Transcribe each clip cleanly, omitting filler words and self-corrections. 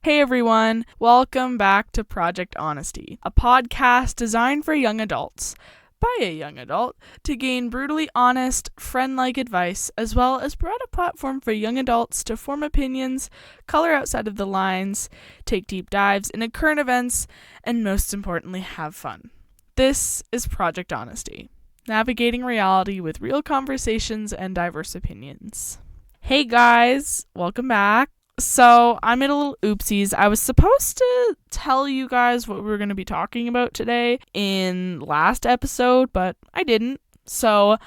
Hey everyone, welcome back to Project Honesty, a podcast designed for young adults, by a young adult, to gain brutally honest, friend-like advice, as well as provide a platform for young adults to form opinions, color outside of the lines, take deep dives into current events, and most importantly, have fun. This is Project Honesty, navigating reality with real conversations and diverse opinions. Hey guys, welcome back. So I made a little oopsies. I was supposed to tell you guys what we were going to be talking about today in last episode, but I didn't. So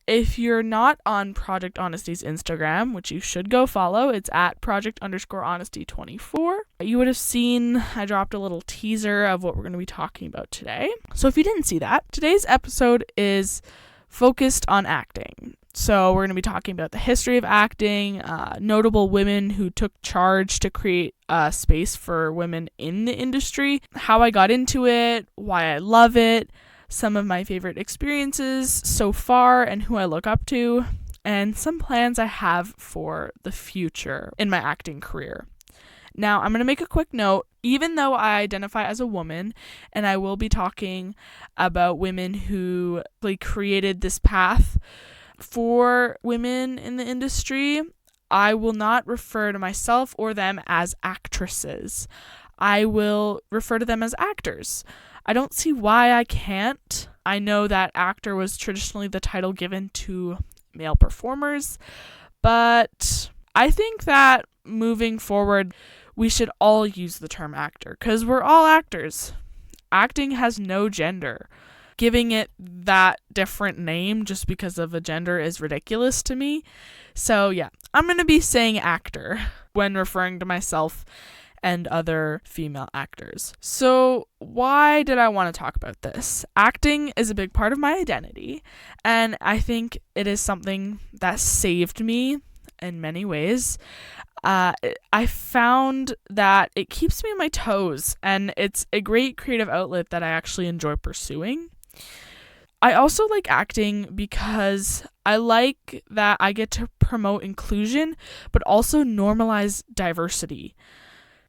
if you're not on Project Honesty's Instagram, which you should go follow, it's at project_honesty24. You would have seen I dropped a little teaser of what we're going to be talking about today. So if you didn't see that, today's episode is focused on acting. So we're going to be talking about the history of acting, notable women who took charge to create a space for women in the industry, how I got into it, why I love it, some of my favorite experiences so far and who I look up to, and some plans I have for the future in my acting career. Now, I'm going to make a quick note. Even though I identify as a woman, and I will be talking about women who created this path for women in the industry, I will not refer to myself or them as actresses. I will refer to them as actors. I don't see why I can't. I know that actor was traditionally the title given to male performers, but I think that moving forward, we should all use the term actor because we're all actors. Acting has no gender. Giving it that different name just because of a gender is ridiculous to me. So yeah, I'm going to be saying actor when referring to myself and other female actors. So why did I want to talk about this? Acting is a big part of my identity, and I think it is something that saved me in many ways. I found that it keeps me on my toes, and it's a great creative outlet that I actually enjoy pursuing. I also like acting because I like that I get to promote inclusion, but also normalize diversity.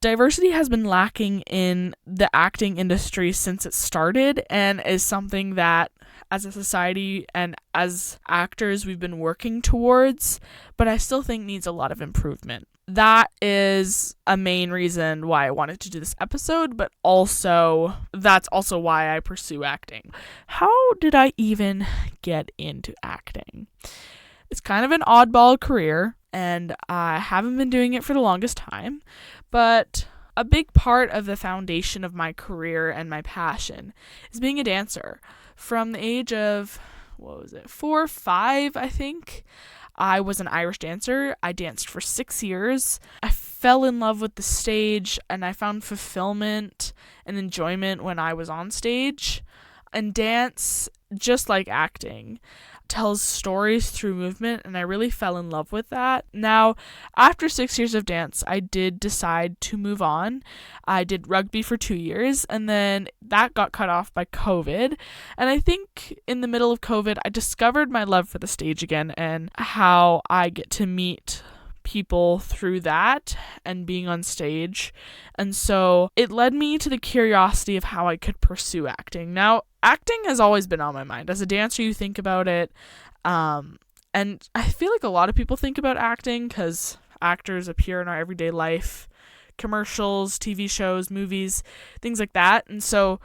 Diversity has been lacking in the acting industry since it started and is something that as a society and as actors we've been working towards, but I still think needs a lot of improvement. That is a main reason why I wanted to do this episode, but also that's also why I pursue acting. How did I even get into acting? It's kind of an oddball career, and I haven't been doing it for the longest time, but a big part of the foundation of my career and my passion is being a dancer. From the age of, 4 or 5, I think, I was an Irish dancer. I danced for 6 years. I fell in love with the stage, and I found fulfillment and enjoyment when I was on stage. And dance, just like acting, tells stories through movement, and I really fell in love with that. Now, after 6 years of dance, I did decide to move on. I did rugby for 2 years, and then that got cut off by COVID. And I think in the middle of COVID, I discovered my love for the stage again and how I get to meet people through that and being on stage. And so it led me to the curiosity of how I could pursue acting. Now, acting has always been on my mind. As a dancer, you think about it. And I feel like a lot of people think about acting because actors appear in our everyday life, commercials, TV shows, movies, things like that. And so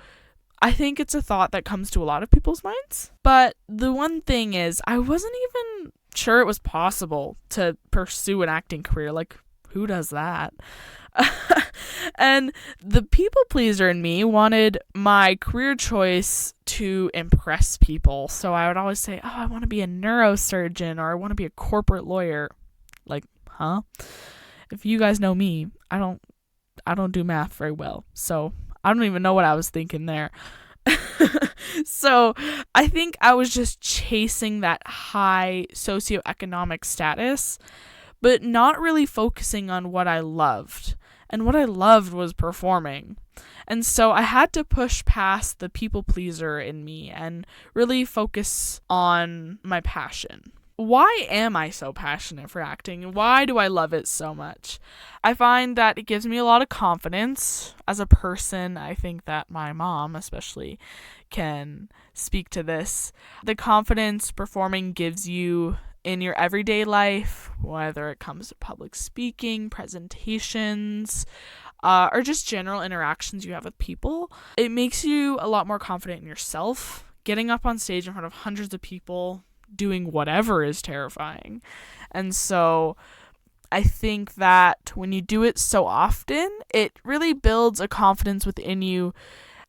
I think it's a thought that comes to a lot of people's minds. But the one thing is, I wasn't even sure it was possible to pursue an acting career. Like, who does that? And the people pleaser in me wanted my career choice to impress people. So I would always say, I want to be a neurosurgeon or I want to be a corporate lawyer. Like, huh? If you guys know me, I don't do math very well. So I don't even know what I was thinking there. So I think I was just chasing that high socioeconomic status, but not really focusing on what I loved. And what I loved was performing. And so I had to push past the people pleaser in me and really focus on my passion. why am I so passionate for acting? Why do I love it so much? I find that it gives me a lot of confidence as a person. I think that my mom especially can speak to this. The confidence performing gives you in your everyday life, whether it comes to public speaking, presentations, or just general interactions you have with people, it makes you a lot more confident in yourself. Getting up on stage in front of hundreds of people, doing whatever is terrifying. And so I think that when you do it so often, it really builds a confidence within you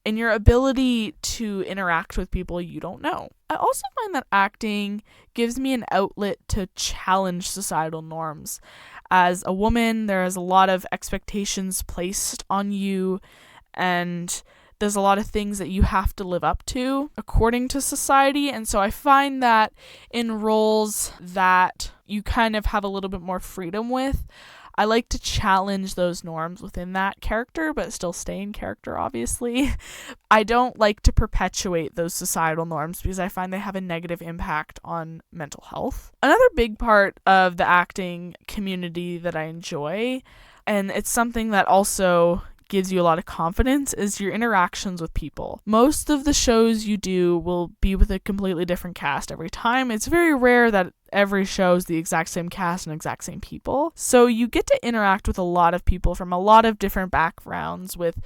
and your ability to interact with people you don't know. I also find that acting gives me an outlet to challenge societal norms. As a woman, there is a lot of expectations placed on you, and there's a lot of things that you have to live up to according to society. And so I find that in roles that you kind of have a little bit more freedom with, I like to challenge those norms within that character, but still stay in character, obviously. I don't like to perpetuate those societal norms because I find they have a negative impact on mental health. Another big part of the acting community that I enjoy, and it's something that also gives you a lot of confidence, is your interactions with people. Most of the shows you do will be with a completely different cast every time. It's very rare that every show is the exact same cast and exact same people. So you get to interact with a lot of people from a lot of different backgrounds with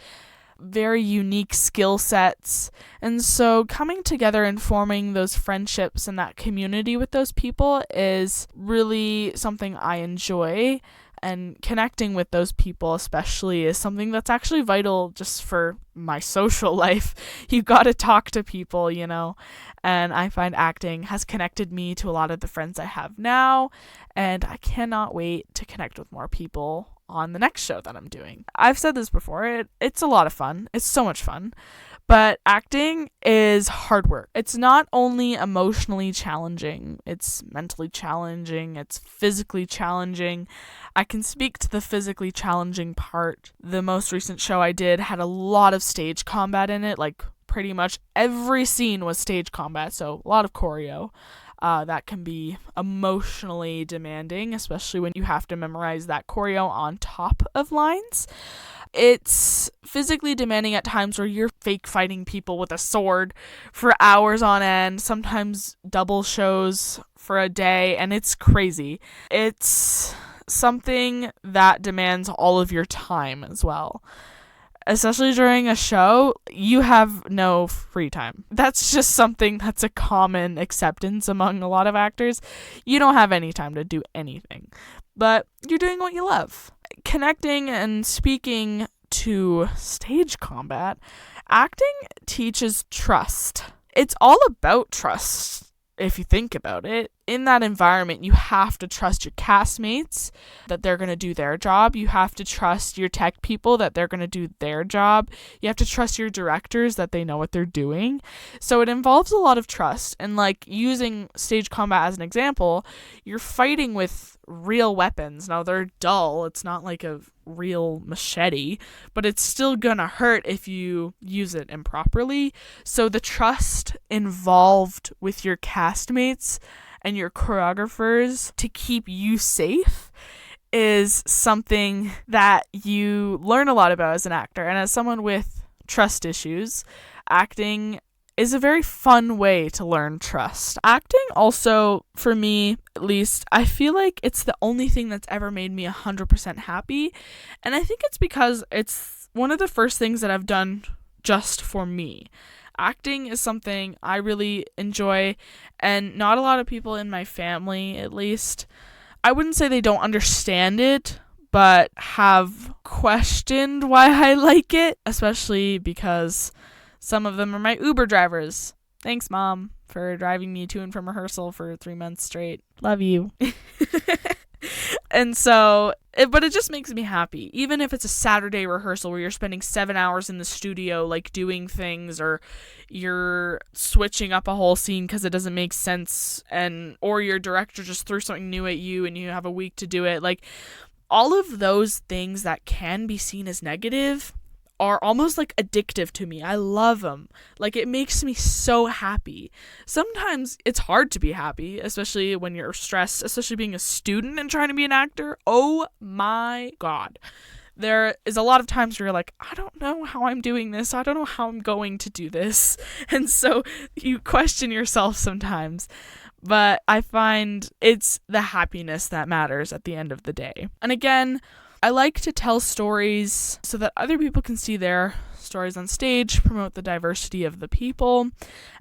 very unique skill sets. And so coming together and forming those friendships and that community with those people is really something I enjoy. And connecting with those people especially is something that's actually vital just for my social life. You got to talk to people, you know, and I find acting has connected me to a lot of the friends I have now, and I cannot wait to connect with more people on the next show that I'm doing. I've said this before, it's a lot of fun. It's so much fun. But acting is hard work. It's not only emotionally challenging, it's mentally challenging, it's physically challenging. I can speak to the physically challenging part. The most recent show I did had a lot of stage combat in it, like pretty much every scene was stage combat, so a lot of choreo. That can be emotionally demanding, especially when you have to memorize that choreo on top of lines. It's physically demanding at times where you're fake fighting people with a sword for hours on end, sometimes double shows for a day, and it's crazy. It's something that demands all of your time as well. Especially during a show, you have no free time. That's just something that's a common acceptance among a lot of actors. You don't have any time to do anything, but you're doing what you love. Connecting and speaking to stage combat, acting teaches trust. It's all about trust, if you think about it. In that environment, you have to trust your castmates that they're going to do their job. You have to trust your tech people that they're going to do their job. You have to trust your directors that they know what they're doing. So it involves a lot of trust. And like using stage combat as an example, you're fighting with real weapons. Now they're dull. It's not like a real machete, but it's still gonna hurt if you use it improperly. So the trust involved with your castmates and your choreographers to keep you safe is something that you learn a lot about as an actor. And as someone with trust issues, acting is a very fun way to learn trust. Acting also, for me at least, I feel like it's the only thing that's ever made me 100% happy. And I think it's because it's one of the first things that I've done just for me. Acting is something I really enjoy, and not a lot of people in my family, at least, I wouldn't say they don't understand it, but have questioned why I like it, especially because some of them are my Uber drivers. Thanks, Mom, for driving me to and from rehearsal for 3 months straight. Love you. And so, but it just makes me happy. Even if it's a Saturday rehearsal where you're spending 7 hours in the studio, like doing things, or you're switching up a whole scene because it doesn't make sense, or your director just threw something new at you and you have a week to do it. Like, all of those things that can be seen as negative are almost like addictive to me. I love them. Like, it makes me so happy. Sometimes it's hard to be happy, especially when you're stressed, especially being a student and trying to be an actor. Oh my God. There is a lot of times where you're like, I don't know how I'm doing this. I don't know how I'm going to do this. And so you question yourself sometimes. But I find it's the happiness that matters at the end of the day. And again, I like to tell stories so that other people can see their stories on stage, promote the diversity of the people,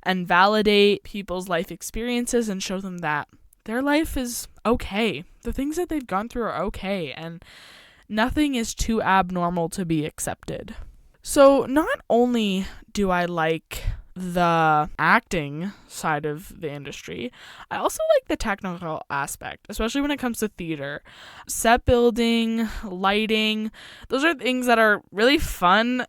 and validate people's life experiences and show them that their life is okay. The things that they've gone through are okay, and nothing is too abnormal to be accepted. So not only do I like the acting side of the industry, I also like the technical aspect, especially when it comes to theater. Set building, lighting, those are things that are really fun.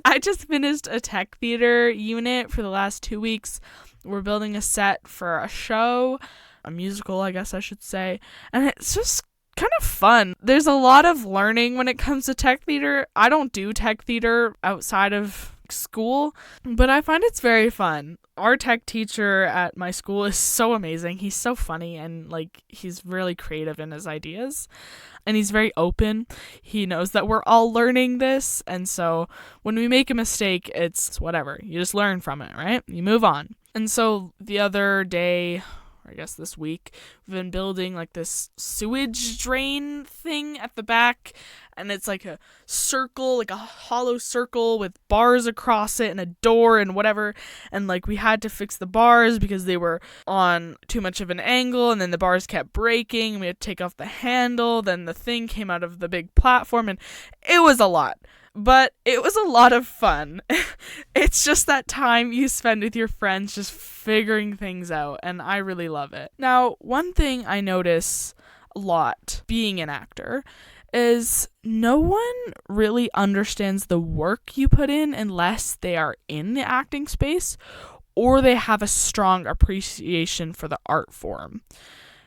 I just finished a tech theater unit for the last 2 weeks. We're building a set for a show, a musical, I guess I should say, and it's just kind of fun. There's a lot of learning when it comes to tech theater. I don't do tech theater outside of school, but I find it's very fun. Our tech teacher at my school is so amazing. He's so funny, and like, he's really creative in his ideas, and he's very open. He knows that we're all learning this, and so when we make a mistake, it's whatever. You just learn from it, right? You move on. And so the other day, I guess this week, we've been building like this sewage drain thing at the back, and it's like a circle, like a hollow circle with bars across it and a door and whatever, and like we had to fix the bars because they were on too much of an angle, and then the bars kept breaking, and we had to take off the handle, then the thing came out of the big platform, and it was a lot. But it was a lot of fun. It's just that time you spend with your friends just figuring things out, and I really love it. Now, one thing I notice a lot being an actor is no one really understands the work you put in unless they are in the acting space or they have a strong appreciation for the art form.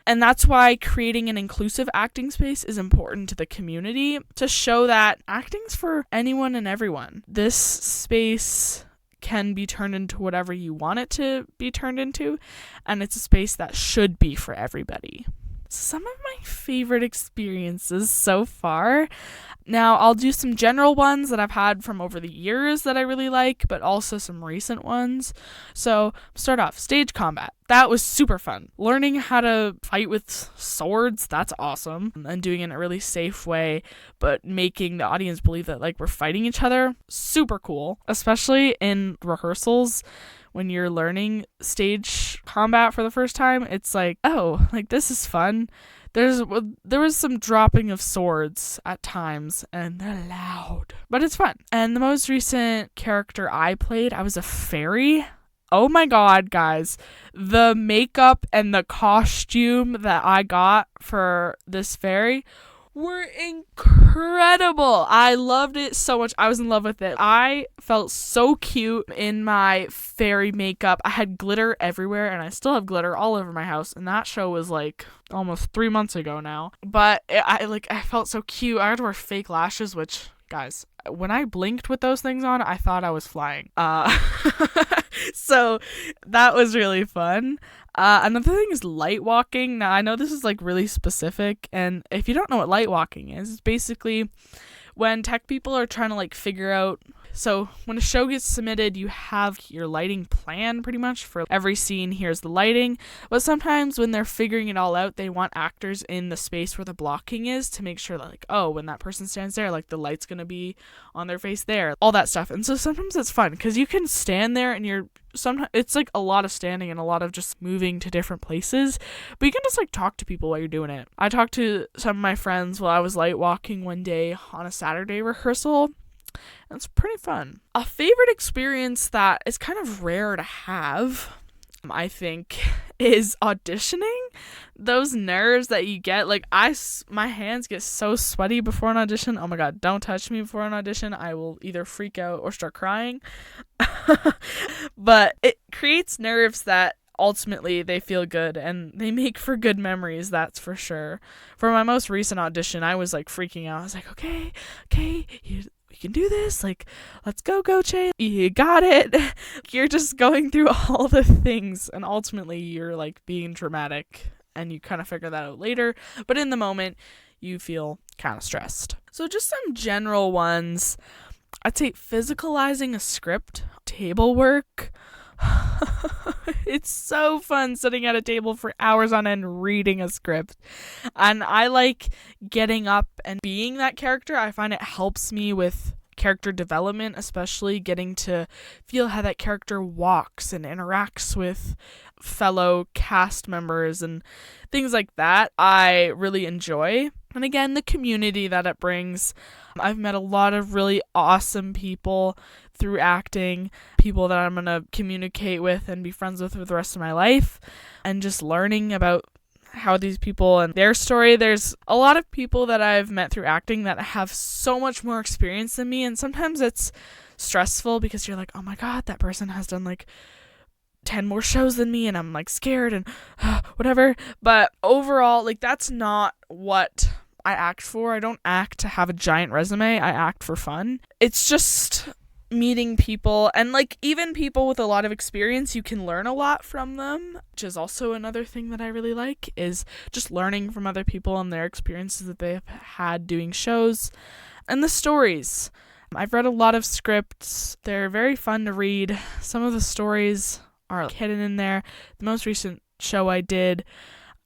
And that's why creating an inclusive acting space is important to the community, to show that acting's for anyone and everyone. This space can be turned into whatever you want it to be turned into, and it's a space that should be for everybody. Some of my favorite experiences so far. Now, I'll do some general ones that I've had from over the years that I really like, but also some recent ones. So, start off, stage combat. That was super fun. Learning how to fight with swords, that's awesome. And doing it in a really safe way, but making the audience believe that like we're fighting each other, super cool. Especially in rehearsals, when you're learning stage combat for the first time, it's like, oh, like this is fun. There was some dropping of swords at times, and they're loud, but it's fun. And the most recent character I played, I was a fairy. Oh my God, guys, the makeup and the costume that I got for this fairy were incredible. I loved it so much. I was in love with it. I felt so cute in my fairy makeup. I had glitter everywhere, and I still have glitter all over my house. And that show was like almost 3 months ago now. But I felt so cute. I had to wear fake lashes, which, guys, when I blinked with those things on, I thought I was flying. So that was really fun. Another thing is light walking. Now, I know this is like really specific, and if you don't know what light walking is, it's basically when tech people are trying to like figure out. So when a show gets submitted, you have your lighting plan pretty much for every scene. Here's the lighting. But sometimes when they're figuring it all out, they want actors in the space where the blocking is to make sure that like, oh, when that person stands there, like the light's going to be on their face there, all that stuff. And so sometimes it's fun because you can stand there and sometimes it's like a lot of standing and a lot of just moving to different places, but you can just like talk to people while you're doing it. I talked to some of my friends while I was light walking one day on a Saturday rehearsal. It's pretty fun. A favorite experience that is kind of rare to have, I think, is auditioning. Those nerves that you get, like my hands get so sweaty before an audition. Oh my God, don't touch me before an audition. I will either freak out or start crying. But it creates nerves that ultimately they feel good and they make for good memories, that's for sure. For my most recent audition, I was like freaking out. I was like, okay, can do this. Like, let's go, Che. You got it. You're just going through all the things, and ultimately you're like being dramatic, and you kind of figure that out later. But in the moment, you feel kind of stressed. So just some general ones. I'd say physicalizing a script, table work. It's so fun sitting at a table for hours on end reading a script. And I like getting up and being that character. I find it helps me with character development, especially getting to feel how that character walks and interacts with fellow cast members and things like that. I really enjoy. And again, the community that it brings. I've met a lot of really awesome people through acting, people that I'm going to communicate with and be friends with for the rest of my life, and just learning about how these people and their story. There's a lot of people that I've met through acting that have so much more experience than me, and sometimes it's stressful because you're like, oh my god, that person has done like 10 more shows than me, and I'm like scared and whatever. But overall, like, that's not what I act for. I don't act to have a giant resume. I act for fun. It's just meeting people, and like even people with a lot of experience, you can learn a lot from them, which is also another thing that I really like, is just learning from other people and their experiences that they've had doing shows. And the stories. I've read a lot of scripts. They're very fun to read. Some of the stories are hidden in there. The most recent show I did,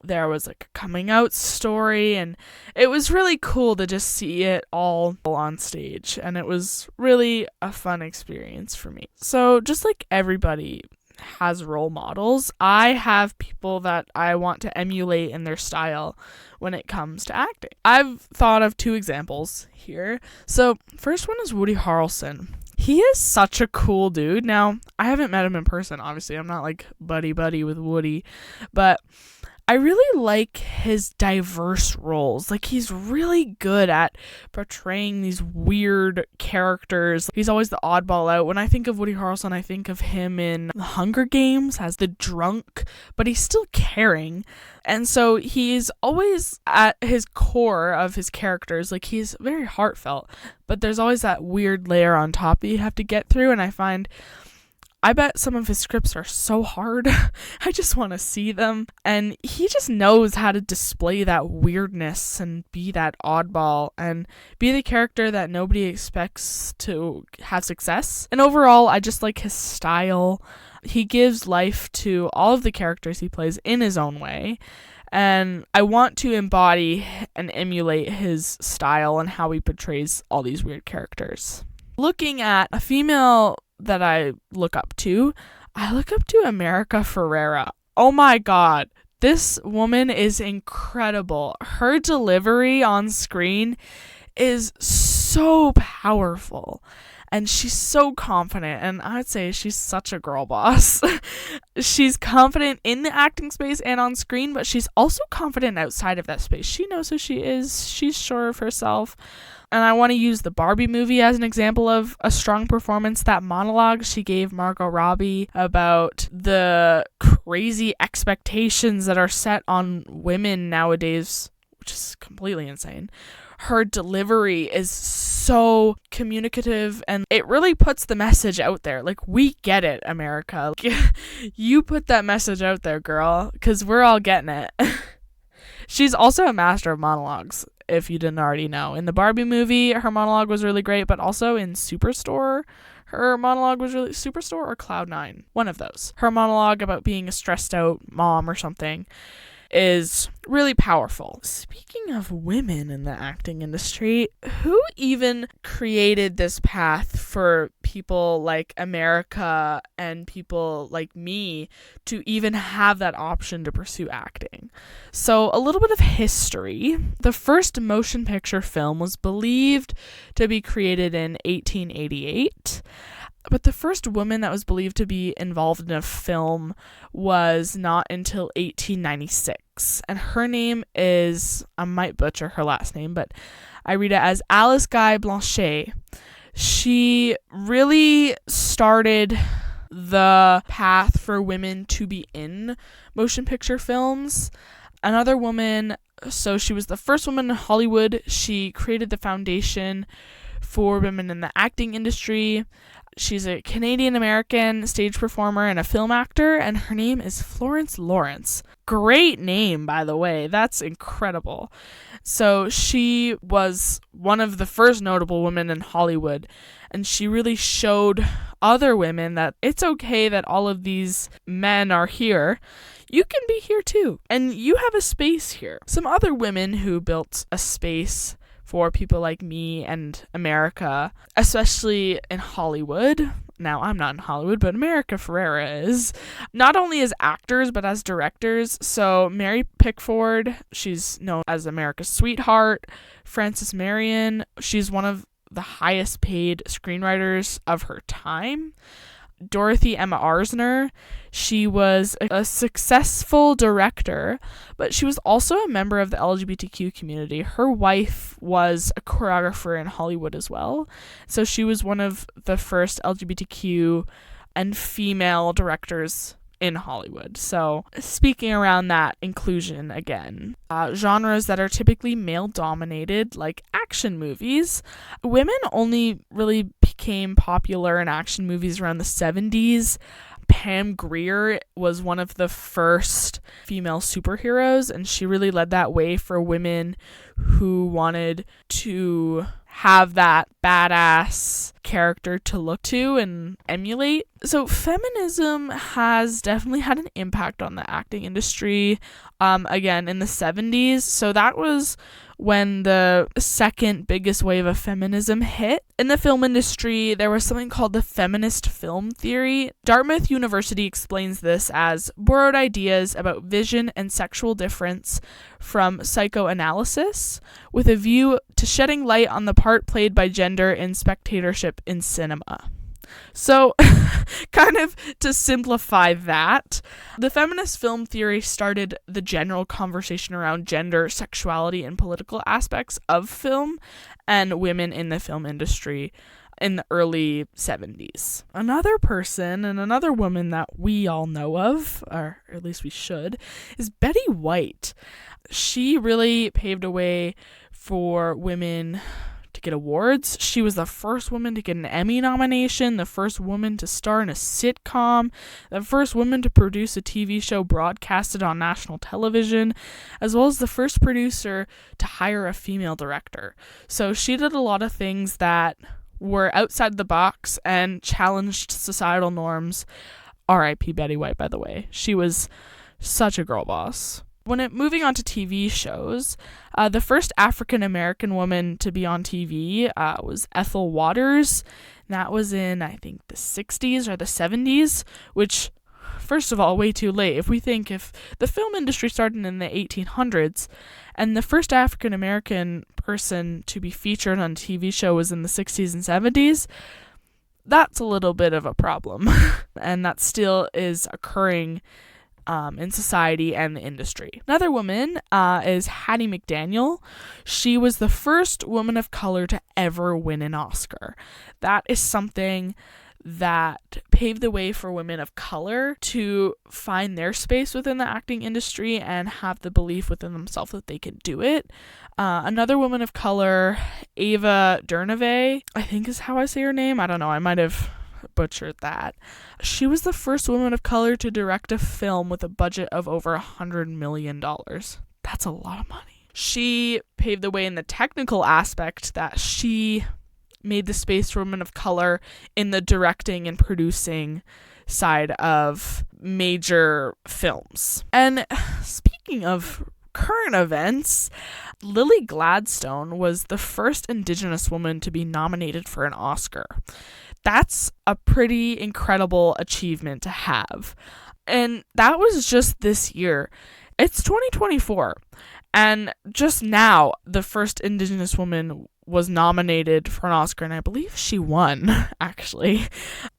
there was like a coming out story, and it was really cool to just see it all on stage, and it was really a fun experience for me. So just like everybody has role models, I have people that I want to emulate in their style when it comes to acting. I've thought of 2 examples here. So first one is Woody Harrelson. He is such a cool dude. Now, I haven't met him in person, obviously. I'm not like buddy with Woody, but I really like his diverse roles. Like, he's really good at portraying these weird characters. He's always the oddball out. When I think of Woody Harrelson, I think of him in The Hunger Games as the drunk, but he's still caring. And so he's always at his core of his characters. Like, he's very heartfelt, but there's always that weird layer on top that you have to get through. And I bet some of his scripts are so hard. I just want to see them. And he just knows how to display that weirdness and be that oddball and be the character that nobody expects to have success. And overall, I just like his style. He gives life to all of the characters he plays in his own way. And I want to embody and emulate his style and how he portrays all these weird characters. Looking at a female that I look up to America Ferrera. Oh my god, this woman is incredible. Her delivery on screen is so powerful, and she's so confident, and I'd say she's such a girl boss. She's confident in the acting space and on screen, but she's also confident outside of that space. She knows who she is. She's sure of herself. And I want to use the Barbie movie as an example of a strong performance. That monologue she gave Margot Robbie about the crazy expectations that are set on women nowadays, which is completely insane. Her delivery is so communicative, and it really puts the message out there. Like, we get it, America. You put that message out there, girl, because we're all getting it. She's also a master of monologues, if you didn't already know. In the Barbie movie, her monologue was really great, but also in Superstore, her monologue was really... Superstore or Cloud9? One of those. Her monologue about being a stressed out mom or something is really powerful. Speaking of women in the acting industry, who even created this path for people like America and people like me to even have that option to pursue acting? So a little bit of history. The first motion picture film was believed to be created in 1888. But the first woman that was believed to be involved in a film was not until 1896. And her name is, I might butcher her last name, but I read it as Alice Guy Blanchet. She really started the path for women to be in motion picture films. Another woman, so she was the first woman in Hollywood. She created the foundation for women in the acting industry. She's a Canadian-American stage performer and a film actor, and her name is Florence Lawrence. Great name, by the way. That's incredible. So she was one of the first notable women in Hollywood, and she really showed other women that it's okay that all of these men are here. You can be here too, and you have a space here. Some other women who built a space for people like me and America, especially in Hollywood. Now, I'm not in Hollywood, but America Ferrera is. Not only as actors, but as directors. So Mary Pickford, she's known as America's sweetheart. Frances Marion, she's one of the highest paid screenwriters of her time. Dorothy Emma Arzner, she was a successful director, but she was also a member of the LGBTQ community. Her wife was a choreographer in Hollywood as well, so she was one of the first LGBTQ and female directors in Hollywood. So speaking around that inclusion again, genres that are typically male dominated, like action movies, women only really became popular in action movies around the 70s. Pam Grier was one of the first female superheroes, and she really led that way for women who wanted to have that badass character to look to and emulate. So feminism has definitely had an impact on the acting industry, again, in the 70s. So that was when the second biggest wave of feminism hit. In the film industry, there was something called the feminist film theory. Dartmouth University explains this as borrowed ideas about vision and sexual difference from psychoanalysis, with a view to shedding light on the part played by gender in spectatorship in cinema. So, kind of to simplify that, the feminist film theory started the general conversation around gender, sexuality, and political aspects of film and women in the film industry in the early 70s. Another person and another woman that we all know of, or at least we should, is Betty White. She really paved a way for women to get awards. She was the first woman to get an Emmy nomination, the first woman to star in a sitcom, the first woman to produce a TV show broadcasted on national television, as well as the first producer to hire a female director. So she did a lot of things that were outside the box and challenged societal norms. R.I.P. Betty White, by the way. She was such a girl boss. Moving on to TV shows, the first African-American woman to be on TV was Ethel Waters. That was in, I think, the 60s or the 70s, which, first of all, way too late. If the film industry started in the 1800s, and the first African-American person to be featured on a TV show was in the 60s and 70s, that's a little bit of a problem. And that still is occurring in society and the industry. Another woman is Hattie McDaniel. She was the first woman of color to ever win an Oscar. That is something that paved the way for women of color to find their space within the acting industry and have the belief within themselves that they can do it. Another woman of color, Ava DuVernay, I think is how I say her name. I don't know. I might have butchered that. She was the first woman of color to direct a film with a budget of over $100 million. That's a lot of money. She paved the way in the technical aspect that she made the space for women of color in the directing and producing side of major films. And speaking of current events, Lily Gladstone was the first Indigenous woman to be nominated for an Oscar. That's a pretty incredible achievement to have. And that was just this year. It's 2024. And just now, the first Indigenous woman was nominated for an Oscar, and I believe she won, actually.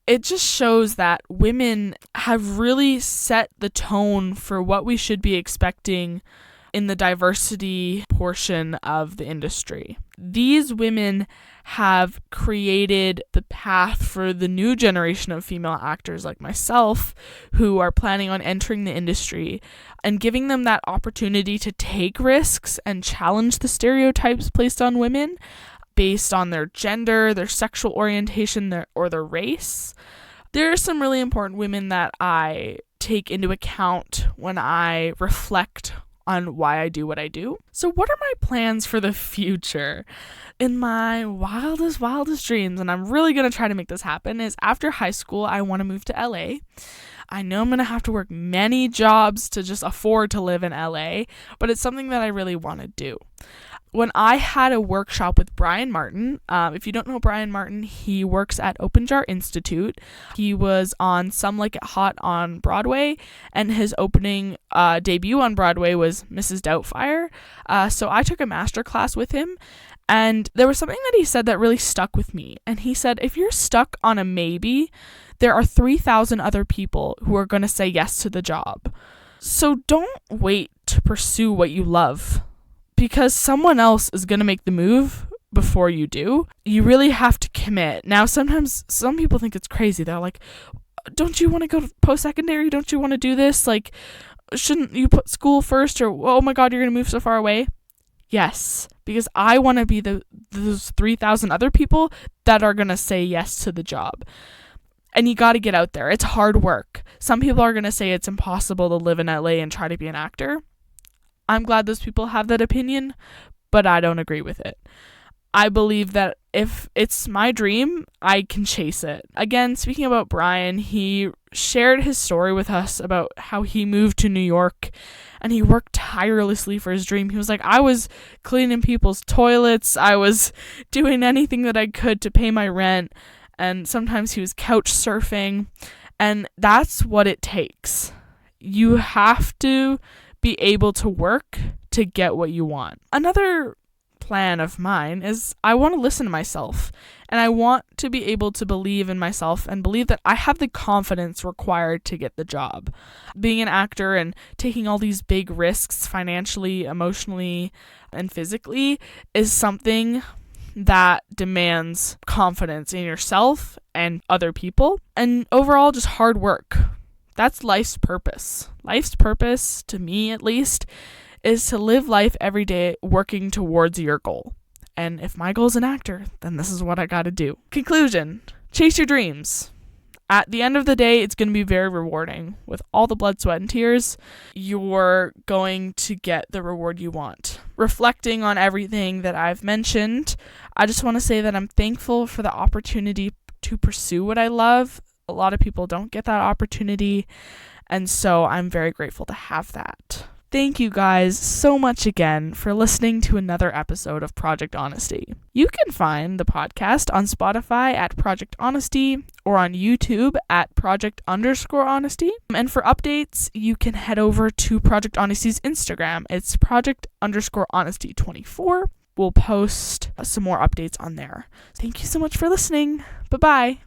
It just shows that women have really set the tone for what we should be expecting in the diversity portion of the industry. These women have created the path for the new generation of female actors like myself who are planning on entering the industry, and giving them that opportunity to take risks and challenge the stereotypes placed on women. based on their gender, their sexual orientation, or their race. There are some really important women that I take into account when I reflect on why I do what I do. So what are my plans for the future? In my wildest dreams, and I'm really going to try to make this happen, is after high school, I want to move to LA. I know I'm going to have to work many jobs to just afford to live in LA, but it's something that I really want to do. When I had a workshop with Brian Martin, if you don't know Brian Martin, he works at Open Jar Institute. He was on Some Like It Hot on Broadway, and his opening debut on Broadway was Mrs. Doubtfire. So I took a master class with him, and there was something that he said that really stuck with me. And he said, if you're stuck on a maybe, there are 3,000 other people who are going to say yes to the job. So don't wait to pursue what you love, because someone else is going to make the move before you do. You really have to commit. Now, sometimes some people think it's crazy. They're like, don't you want to go to post-secondary? Don't you want to do this? Like, shouldn't you put school first? Or, oh my God, you're going to move so far away. Yes, because I want to be those 3,000 other people that are going to say yes to the job. And you got to get out there. It's hard work. Some people are going to say it's impossible to live in LA and try to be an actor. I'm glad those people have that opinion, but I don't agree with it. I believe that if it's my dream, I can chase it. Again, speaking about Brian, he shared his story with us about how he moved to New York and he worked tirelessly for his dream. He was like, I was cleaning people's toilets. I was doing anything that I could to pay my rent. And sometimes he was couch surfing. And that's what it takes. You have to be able to work to get what you want. Another plan of mine is I want to listen to myself, and I want to be able to believe in myself and believe that I have the confidence required to get the job. Being an actor and taking all these big risks financially, emotionally, and physically is something that demands confidence in yourself and other people, and overall just hard work. That's life's purpose. Life's purpose, to me at least, is to live life every day working towards your goal. And if my goal is an actor, then this is what I gotta do. Conclusion: chase your dreams. At the end of the day, it's going to be very rewarding. With all the blood, sweat, and tears, you're going to get the reward you want. Reflecting on everything that I've mentioned, I just want to say that I'm thankful for the opportunity to pursue what I love. A lot of people don't get that opportunity, and so I'm very grateful to have that. Thank you guys so much again for listening to another episode of Project Honesty. You can find the podcast on Spotify at Project Honesty or on YouTube at Project_Honesty. And for updates, you can head over to Project Honesty's Instagram. It's Project_Honesty24. We'll post some more updates on there. Thank you so much for listening. Bye-bye.